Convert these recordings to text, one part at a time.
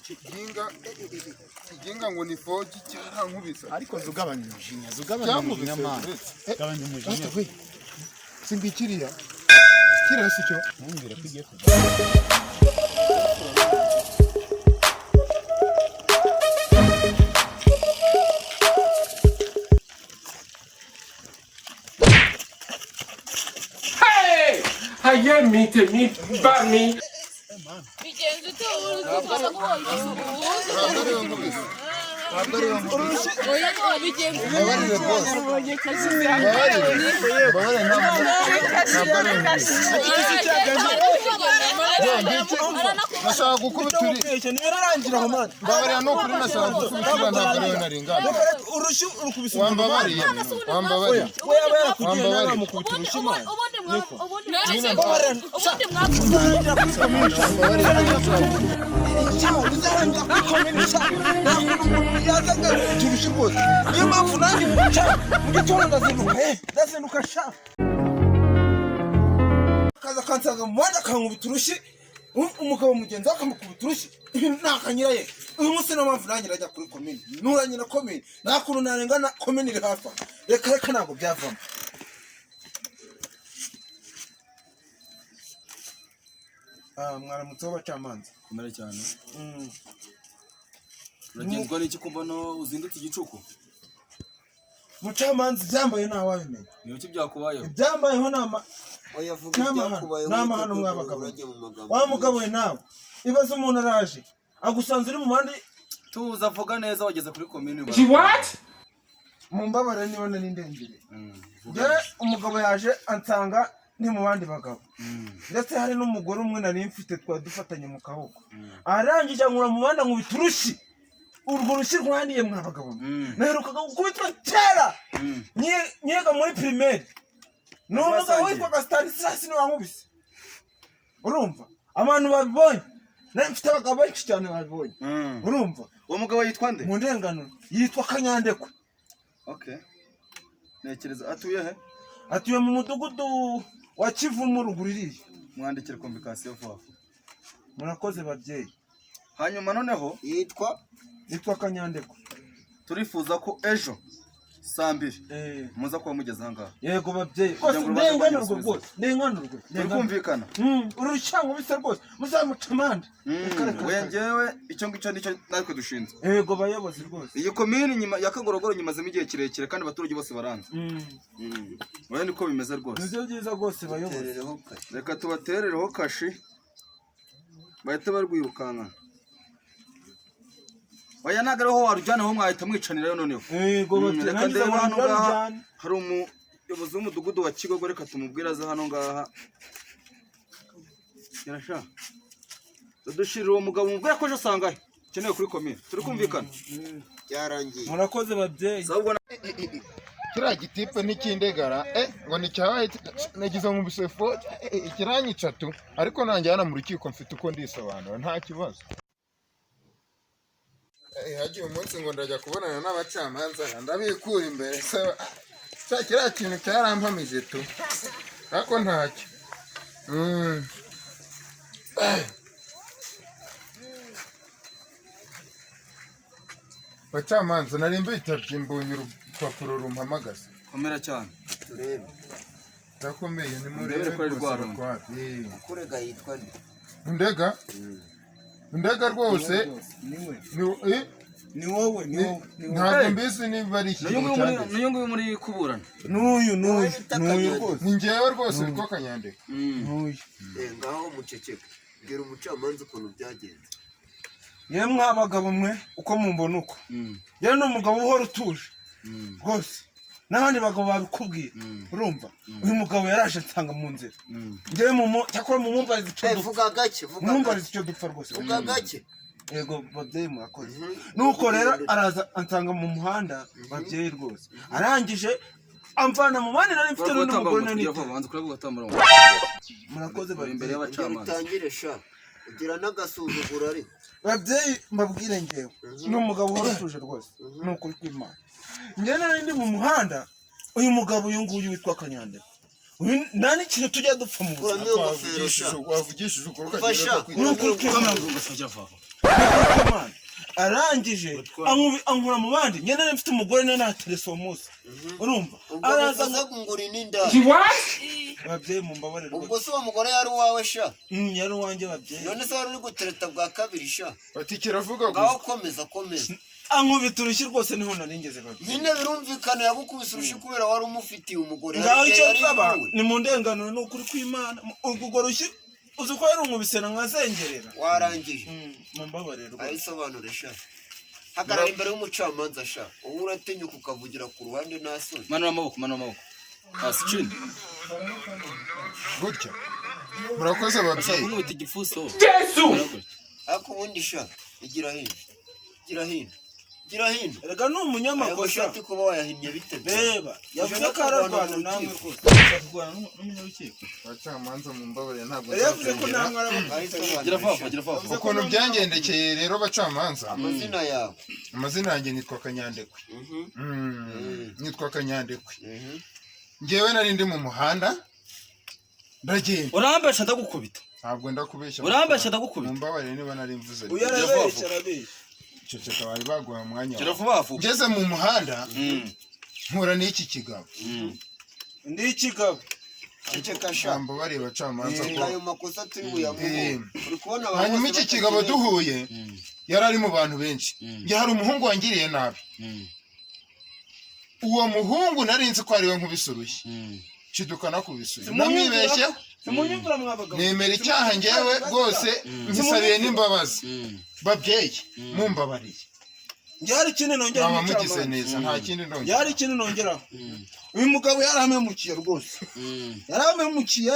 Kiginga ngo ni foji cyarankubisa ariko zugabanya umujinya mama gabanya umujinya simbikiriya kirasi cyo ntumbira kwigiye kuva Haye mite bami bigenze utuza nashaka gukubituri nibirarangira aho man babarira no kuri nashaka gukubitira ntabwo rero naringana urushu urukubise wambabariye we yarakugiye naramukubita urushima kaza kansaga mwanda kankubita urushi umugabo mugenzi akamukubita urushi nakanyiraye uyu munsi no mpamvu nanjye rajya kuri komine nuranye na komine nakuntu narengana komine iri hafi reka ntabwo byavamo mwaramutse w'abacamanza kumera cyane uragenzwa n'iki kumva no uzindutse igicuku mucamanza byambaye ntawabimenya niyo ki byakubayeho byambayeho n'amahano mwabagabo wa mugabo we nawe ibaze umuntu araje agusanze uri mu bandi tuza vuga neza wageze kuri komine what mumbabare niba nari ndengere umugabo yaje ansanga ni mu bandi bagabo ndetse hari n'umugore umwe nari mfite twari dufatanye mu kaboko arangije ankura mu bandi nkubita urushi urwo rushi rwaniye mwabagabo naherukaga gukubitwa kera nyiga muri primaire n'umugabo witwaga Stanislas ni wankubise urumva abantu babibonye nari mfite abagabo benshi cyane babibonye urumva uwo mugabo yitwa nde mu ndenganuro yitwa Kanyandekwe okay nekereza atuye he atuye mu mudugudu wa Kivumu ruguririye mwandikira convocation vuba murakoze babyeyi hanyuma noneho yitwa Kanyandekwe turifuza ko ejo saa 2 muza kuba mugeze ahangaha yego babyeyi rwose ndenganurwe rwose ndenganurwe turikumvikana urushango bisa rwose muzamuca amande wengewe icyo ngicyo nicyo natwe dushinzwe yego bayobozi rwose iyi komini nyuma ya Kagorogoro nyimazemo igihe kirekire kandi abaturage bose baranze wowe niko bimeze rwose nivyo byiza rwose bayobozi reka tubaterereho kashi bahita barwirukanka oya nagaraho warujyana ho mwahita mwicanira yo noneho yego reka ndebe hano ngaha hari umuyobozi w'umudugudu wa Kigogo reka tumubwira aza hano ngaha yarasha dushirira uwo mugabo mubwira ko ejo sangahe keneye kuri komine turi kumvikana byarangiye murakoze babyeyi kiriya gitipe n'ikindegara ngo ni cyabaye nagize nk'ubuse foji ikiranyica tu ariko nanjye hano mu rukiko mfite uko ndisobanura nta kibazo hagiye umunsi ngo ndajya kubonana n'abacamanza ndabikura imbere kiriya kintu cyarampamije tu ariko ntacyo bacamanza nari mbitabye mbonye urupapuro rumpamagaza komera cyane turebe ndakomeye ni murebe ko ari rwarumva kurega yitwa ndega rwose ni wowe ntabwo mbizi niba ari iki niyo nguyu muri kuburana n'uyu rwose ni njyewe rwose witwa Kanyandekwe n'uyu ngaho muceceka bwira umucamanza ukuntu byagenze yemwe abagabo mwe uko mumbona uko yewe ni umugabo uhora utuje rwose n'abandi bagabo babikubwira urumva uyu mugabo yaraje nsanga mu nzira ngewe cyakora mumwumvariza icyo dupfa rwose vuga gake yego babyeyi murakoze nuko rero araza ansanga mu muhanda babyeyi rwose arangije amvana mu bandi nari mfite n'undi mugore nari murakoze bari imbere y'abacamanza utangire sha ugira n'agasuzuguro ari babyeyi mbabwire ngewe ni umugabo uhora utuje rwose ni ukuri kw'Imana njye nari ndi mu muhanda uyu mugabo uyu nguyu witwa Kanyandekwe nta n'ikintu tujya dupfa mu buzima. Kuramo iyo ngofero sha. wavugishije ukora Fasha. arangije ankura mu bandi nyene mfite umugore ne naterese uwo munsi urumva araza ngungura ninda babyeyi mu mbabarire ubwo se uwo mugore yari uwawe sha yari uwanjye babyeyi none se wari uri gutereta bwa kabiri sha bati kiravuga ngaho gusa komeza ankubita urushyi rwose niho naringeze babyeyi nyine birumvikana yagukubise urushyi kubera wari umufitiye umugore ngaho icyo nsaba ni mu ndenganuro ni ukuri kw'Imana urwo rushyi uzi ko yari umubise nkazengerera warangije mu mbabarire rwose ayisobanure sha hagarara imbere y'umucamanza sha ubu uratinyuka ukavugira ku ruhande nta soni manura amaboko hasi chini gutya murakoze ababyeyi kumwita igifuso Yesu ariko ubundi sha igira hino erega ni umunyamakosa shati kuba wayahinnye bite beba yavuze ko ararwana namwe rwose kurwana n'umunyarukiko abacamanza mu mbabarire ntabwo yavuze ko namwe gira fafa ukuntu byangendekeye rero bacamanza amazina yawe amazina yanjye nitwa Kanyandekwe nitwa Kanyandekwe ngewe nari ndi mu muhanda ndagenda urambesha ndagukubita ntabwo ndakubeshya urambesha ndagukubita mu mbabarire niba nari mvuze uyarabeshya ceceka bari baguha umwanya gira vuba ngeze mu muhanda mpura n'iki kigabo ndi ikigabo ceceka sha jambo bari bacamanza ko ayo makosa turi buyavuge uri kubona abantu hanyuma iki kigabo duhuye yari ari mu bantu benshi nge hari umuhungu wangiriye nabi uwo muhungu nari nzi ko ariwe nkubise urushyi ciduka nakubise namwibeshye nemera icyaha ngewe rwose ngisabiye n'imbabazi babyeyi mumbabariye yari ikindi nongera mugize neza nta kindi nongera yari ikindi nongeraho uyu mugabo yaramemukiye rwose yaramemukiye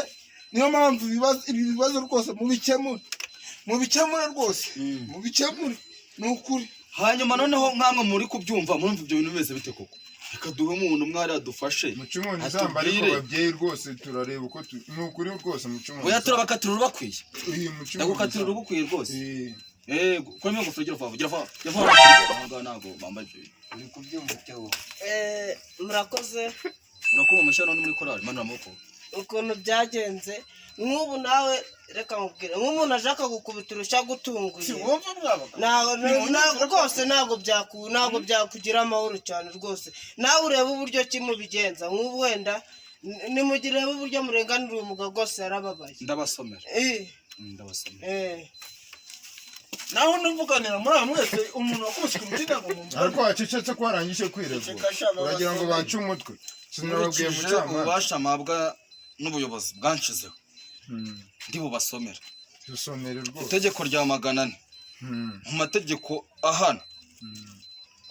niyo mpamvu ibibazo rwose mubikemure rwose mubikemure ni ukuri hanyuma noneho nkamwe muri kubyumva murumva ibyo bintu bimeze bite koko reka duhe umuntu mwari adufashe mucumuni zamba ariko babyeyi rwose turareba uko ni ukuri rwose mucumuni oya turabakatira urubakwiye ndagukatira urubukwiye rwose kuramo ingofero gira vuba ntabwo bambaye ibyo bintu uri kubyumva cyawo murakoze urakoma amashyano ni muri korali manura amaboko ukuntu byagenze nk'ubu nawe reka nkubwire nk'umuntu ashaka gukubita urushya gutunguye rwose ntabwo byakugira amahoro cyane rwose nawe ureba uburyo ki mubigenza nk'ubu wenda nimugire uburyo murenganira uyu mugabo rwose yarababaye ndabasomera naho nuvuganira muri aba mwese umuntu wakubise ku rutina ngo mumva ariko wacecetse ko warangije kwiregura uragira ngo bance umutwe sinababwiye mucamanza ububasha mpabwa n'ubuyobozi bwanshizeho ndi bubasomera dusomere rwose itegeko rya 400 mu mategeko ahana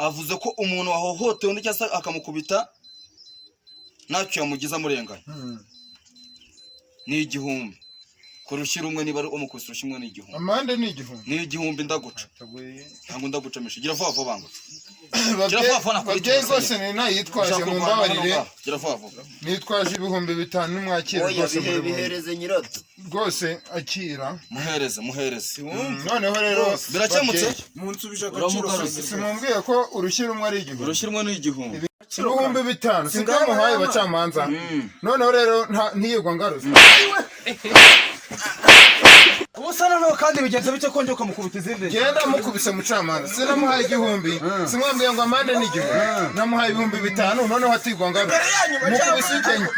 avuze ko umuntu wahohotewe undi cyangwa akamukubita ntacyo yamugiza murenganya ni 1000 kurushira umwe niba umukubise urushyi umwe ni 1000 amande ni 1000 ni 1000 ndaguca ntabwo ndagucamisha gira vuba vuba bango babyeyi rwose ni nayitwaje mu mbabarire gira vuba vuba nitwaje 5000 n'umwakira rwose bihereze nyirato rwose akira muhereze noneho rero birakemutse munsubije agaciro simumbwiye ko urushyira umwe ari 1000 urushyi rumwe ni 1000 5,000 sibyo muhaye bacamanza noneho rero ntiyigwa ngaruza ubusana no kandi bigenze bike konje ukamukubita izindi genda mukubise mucamanza sinamuhaye 1000 simwambwiye ngo amande ni 1000 namuhaye 5,000 noneho atigwa ngaruza mukubise ikenya